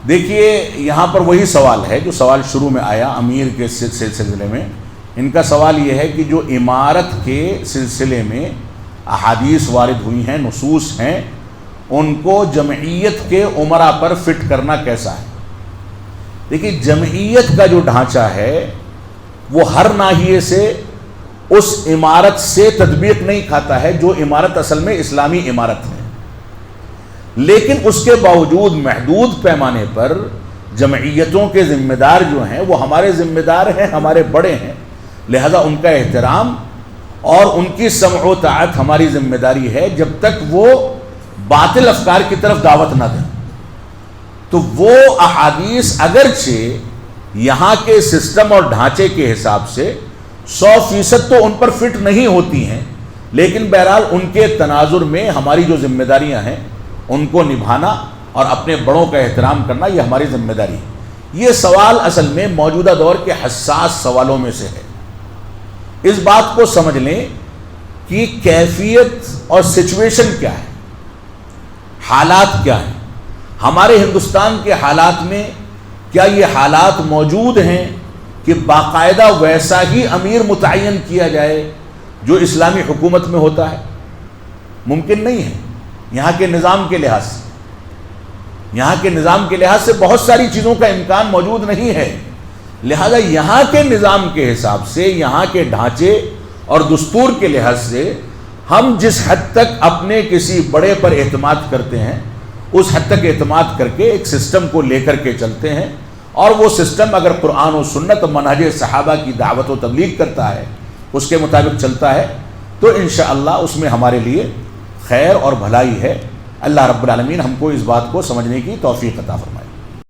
دیکھیے یہاں پر وہی سوال ہے جو سوال شروع میں آیا امیر کے سلسلے میں. ان کا سوال یہ ہے کہ جو امارت کے سلسلے میں احادیث وارد ہوئی ہیں، نصوص ہیں، ان کو جمعیت کے امراء پر فٹ کرنا کیسا ہے؟ دیکھیے جمعیت کا جو ڈھانچہ ہے وہ ہر ناحیے سے اس عمارت سے تطبیق نہیں کھاتا ہے جو عمارت اصل میں اسلامی عمارت ہے، لیکن اس کے باوجود محدود پیمانے پر جمعیتوں کے ذمہ دار جو ہیں وہ ہمارے ذمہ دار ہیں، ہمارے بڑے ہیں، لہذا ان کا احترام اور ان کی سمع و طاعت ہماری ذمہ داری ہے جب تک وہ باطل افکار کی طرف دعوت نہ دیں. تو وہ احادیث اگرچہ یہاں کے سسٹم اور ڈھانچے کے حساب سے 100% تو ان پر فٹ نہیں ہوتی ہیں، لیکن بہرحال ان کے تناظر میں ہماری جو ذمہ داریاں ہیں ان کو نبھانا اور اپنے بڑوں کا احترام کرنا یہ ہماری ذمہ داری ہے. یہ سوال اصل میں موجودہ دور کے حساس سوالوں میں سے ہے. اس بات کو سمجھ لیں کہ کیفیت اور سچویشن کیا ہے، حالات کیا ہیں. ہمارے ہندوستان کے حالات میں کیا یہ حالات موجود ہیں کہ باقاعدہ ویسا ہی امیر متعین کیا جائے جو اسلامی حکومت میں ہوتا ہے؟ ممکن نہیں ہے. یہاں کے نظام کے لحاظ سے بہت ساری چیزوں کا امکان موجود نہیں ہے. لہذا یہاں کے نظام کے حساب سے، یہاں کے ڈھانچے اور دستور کے لحاظ سے ہم جس حد تک اپنے کسی بڑے پر اعتماد کرتے ہیں اس حد تک اعتماد کر کے ایک سسٹم کو لے کر کے چلتے ہیں، اور وہ سسٹم اگر قرآن و سنت و منہج صحابہ کی دعوت و تبلیغ کرتا ہے، اس کے مطابق چلتا ہے، تو انشاءاللہ اس میں ہمارے لیے خیر اور بھلائی ہے. اللہ رب العالمین ہم کو اس بات کو سمجھنے کی توفیق عطا فرمائے.